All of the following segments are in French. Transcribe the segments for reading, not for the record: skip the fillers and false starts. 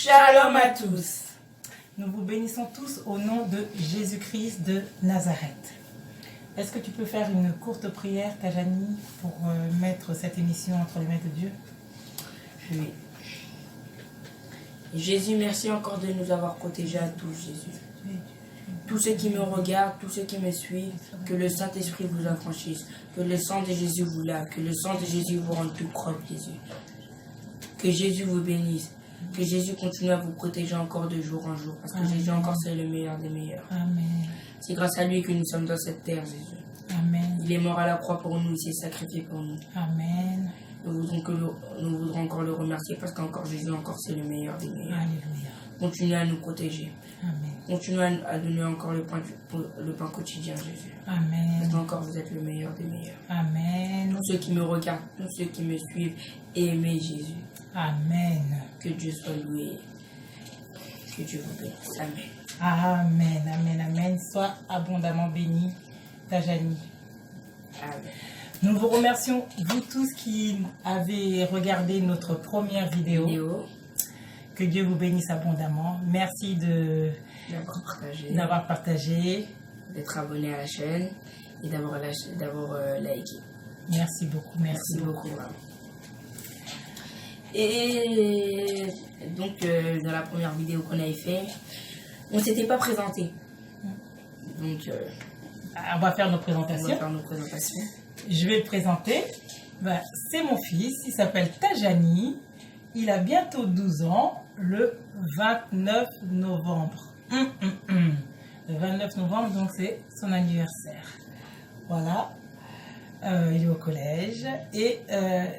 Shalom à tous. Nous vous bénissons tous au nom de Jésus-Christ de Nazareth. Est-ce que tu peux faire une courte prière, Tajani, pour mettre cette émission entre les mains de Dieu? Oui. Jésus, merci encore de nous avoir protégés à tous, Jésus. Tous ceux qui me regardent, tous ceux qui me suivent, que le Saint-Esprit vous affranchisse, que le sang de Jésus vous lave, que le sang de Jésus vous rende tout propre, Jésus. Que Jésus vous bénisse, que Jésus continue à vous protéger encore de jour en jour, parce que Jésus encore c'est le meilleur des meilleurs. Amen. C'est grâce à lui que nous sommes dans cette terre, Jésus. Amen. Il est mort à la croix pour nous, il s'est sacrifié pour nous. Amen. Nous voudrons encore le remercier parce qu'encore Jésus, encore c'est le meilleur des meilleurs. Alléluia. Continuez à nous protéger. Amen. Continuez à donner encore le pain quotidien, Jésus. Amen. Parce qu'encore vous êtes le meilleur des meilleurs. Amen. Tous ceux qui me regardent, tous ceux qui me suivent, aimez Jésus. Amen. Que Dieu soit loué. Que Dieu vous bénisse. Amen. Amen. Amen. Amen. Sois abondamment béni, Tajani. Amen. Nous vous remercions, vous tous qui avez regardé notre première vidéo. Que Dieu vous bénisse abondamment. Merci d'avoir partagé, d'être abonné à la chaîne et d'avoir liké. Merci beaucoup. Merci beaucoup. Et donc, dans la première vidéo qu'on avait fait, on ne s'était pas présenté. Donc, on va faire nos présentations. Je vais le présenter. C'est mon fils, il s'appelle Tajani. Il a bientôt 12 ans, le 29 novembre. Le 29 novembre, donc c'est son anniversaire. Voilà. Il est au collège. Et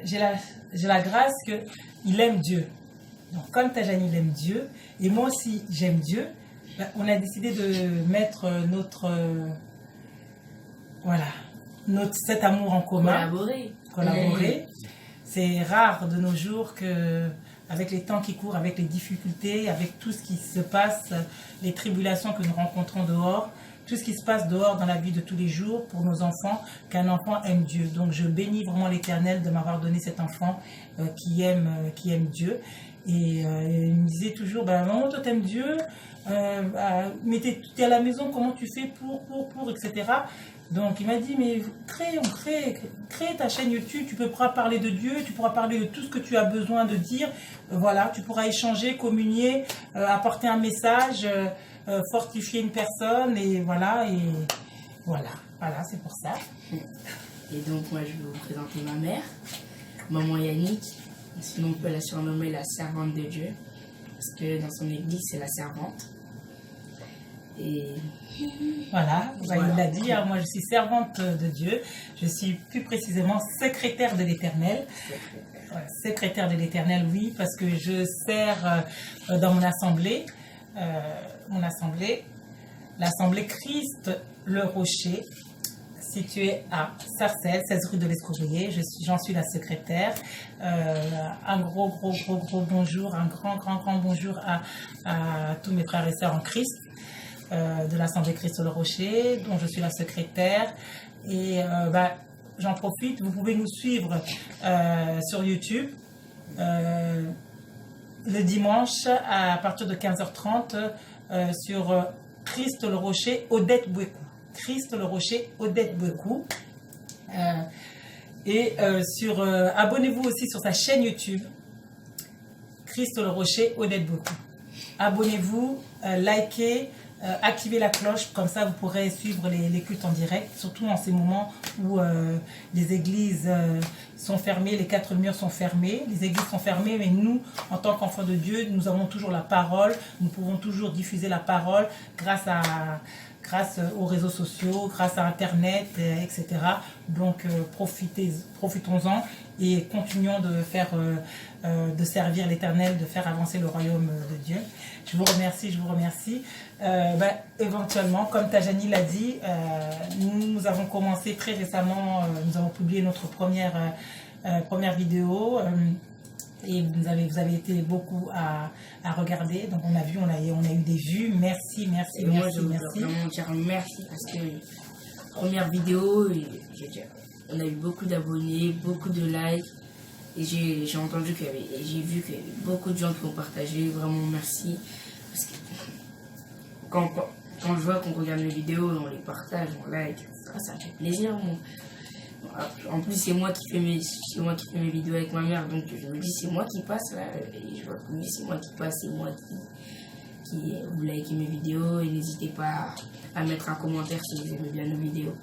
j'ai la grâce qu'il aime Dieu. Donc comme Tajani il aime Dieu, et moi aussi j'aime Dieu, on a décidé de mettre cet amour en commun. Collaborer. C'est rare de nos jours que, avec les temps qui courent, avec les difficultés, avec tout ce qui se passe, les tribulations que nous rencontrons dehors, tout ce qui se passe dehors dans la vie de tous les jours pour nos enfants, qu'un enfant aime Dieu. Donc je bénis vraiment l'Éternel de m'avoir donné cet enfant qui aime Dieu. Et il me disait toujours, maman, toi t'aimes Dieu, mais t'es à la maison, comment tu fais pour, etc. Donc il m'a dit, mais crée ta chaîne YouTube, tu pourras parler de Dieu, tu pourras parler de tout ce que tu as besoin de dire, voilà, tu pourras échanger, communier, apporter un message, fortifier une personne, et voilà, c'est pour ça. Et donc moi je vais vous présenter ma mère, maman Yannick, sinon on peut la surnommer la servante de Dieu, parce que dans son église c'est la servante. Et voilà. Il l'a dit, moi je suis servante de Dieu, je suis plus précisément secrétaire de l'Éternel. Secrétaire de l'Éternel, oui, parce que je sers dans mon assemblée, l'assemblée Christ le Rocher, située à Sarcelles, 16 rue de l'Escoubrier. J'en suis la secrétaire. Un gros bonjour, un grand bonjour à tous mes frères et sœurs en Christ. De l'Assemblée Christ le Rocher, dont je suis la secrétaire. Et j'en profite, vous pouvez nous suivre sur YouTube le dimanche à partir de 15h30 sur Christ le Rocher, Odette Bouékou. Christ le Rocher, Odette Bouékou. Abonnez-vous aussi sur sa chaîne YouTube, Christ le Rocher, Odette Bouékou. Abonnez-vous, likez, activez la cloche, comme ça vous pourrez suivre les cultes en direct, surtout en ces moments où les églises sont fermées, les 4 murs sont fermés, les églises sont fermées, mais nous, en tant qu'enfants de Dieu, nous avons toujours la parole, nous pouvons toujours diffuser la parole grâce aux réseaux sociaux, grâce à Internet, etc. Donc profitons-en et continuons de servir l'Éternel, de faire avancer le royaume de Dieu. Je vous remercie. Éventuellement, comme Tajani l'a dit, nous avons commencé très récemment, nous avons publié notre première vidéo. Et vous avez été beaucoup à regarder, donc on a eu des vues. Merci. Moi, je veux vraiment dire merci parce que première vidéo, on a eu beaucoup d'abonnés, beaucoup de likes. Et j'ai entendu j'ai vu qu'il y avait beaucoup de gens qui ont partagé. Vraiment, merci. Parce que quand je vois qu'on regarde mes vidéos, on les partage, on like, ça me fait plaisir. Moi. En plus, c'est moi qui fais mes vidéos avec ma mère, donc je me dis c'est moi qui passe là, et je vois que oui, c'est moi qui passe, c'est moi qui vous likez mes vidéos, et n'hésitez pas à mettre un commentaire si vous aimez bien nos vidéos.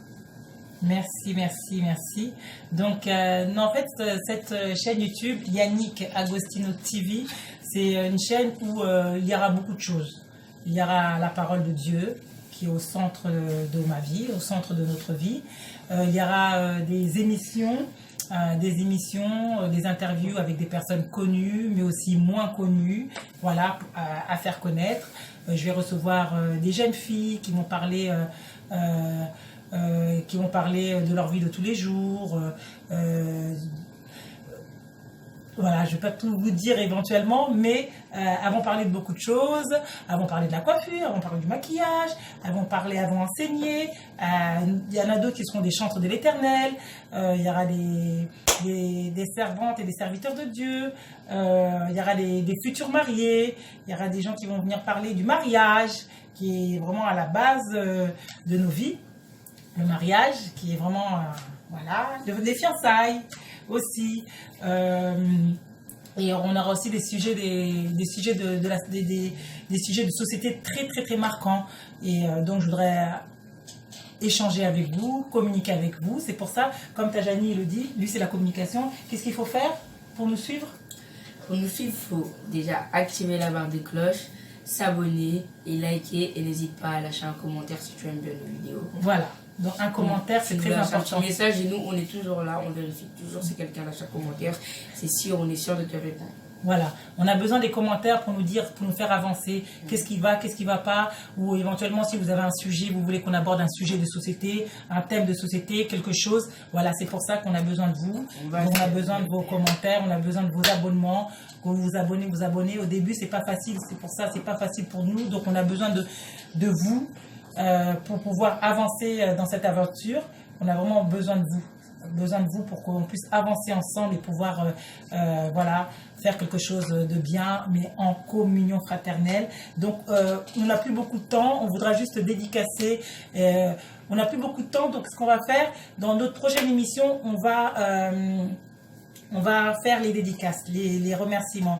Merci, merci, merci. Donc, non, en fait, cette chaîne YouTube, Yannick Agostino TV, c'est une chaîne où il y aura beaucoup de choses. Il y aura la parole de Dieu qui est au centre de ma vie, au centre de notre vie. Il y aura des émissions, des interviews avec des personnes connues, mais aussi moins connues, voilà, à faire connaître. Je vais recevoir des jeunes filles qui vont parler de leur vie de tous les jours. Voilà, je ne vais pas tout vous dire éventuellement, mais elles vont parler de beaucoup de choses. Elles vont parler de la coiffure, elles vont parler du maquillage, elles vont enseigner. Il y en a d'autres qui seront des chantres de l'Éternel. Il y aura des servantes et des serviteurs de Dieu. Il y aura des futurs mariés. Il y aura des gens qui vont venir parler du mariage, qui est vraiment à la base de nos vies. Le mariage, qui est vraiment, voilà, des fiançailles aussi. Et on aura aussi des sujets des sujets de société très, très, très marquants. Et donc, je voudrais échanger avec vous, communiquer avec vous. C'est pour ça, comme Tajani le dit, lui, c'est la communication. Qu'est-ce qu'il faut faire pour nous suivre? Pour nous suivre, il faut déjà activer la barre de cloche, s'abonner et liker. Et n'hésite pas à lâcher un commentaire si tu aimes bien nos vidéos. Voilà. Donc un commentaire, c'est très important. Un message et nous, on est toujours là, on vérifie toujours si quelqu'un lâche un commentaire. C'est sûr, on est sûr de te répondre. Voilà, on a besoin des commentaires pour nous dire, pour nous faire avancer, qu'est-ce qui va pas, ou éventuellement si vous avez un sujet, vous voulez qu'on aborde un sujet de société, un thème de société, quelque chose. Voilà, c'est pour ça qu'on a besoin de vous. On a besoin de vos commentaires, on a besoin de vos abonnements, que vous vous abonnez. Au début, c'est pas facile, c'est pour ça, c'est pas facile pour nous. Donc on a besoin de vous. Pour pouvoir avancer dans cette aventure, on a vraiment besoin de vous pour qu'on puisse avancer ensemble et pouvoir voilà, faire quelque chose de bien, mais en communion fraternelle. Donc, on n'a plus beaucoup de temps, on voudra juste dédicacer. On n'a plus beaucoup de temps, donc ce qu'on va faire, dans notre prochaine émission, on va faire les dédicaces, les remerciements.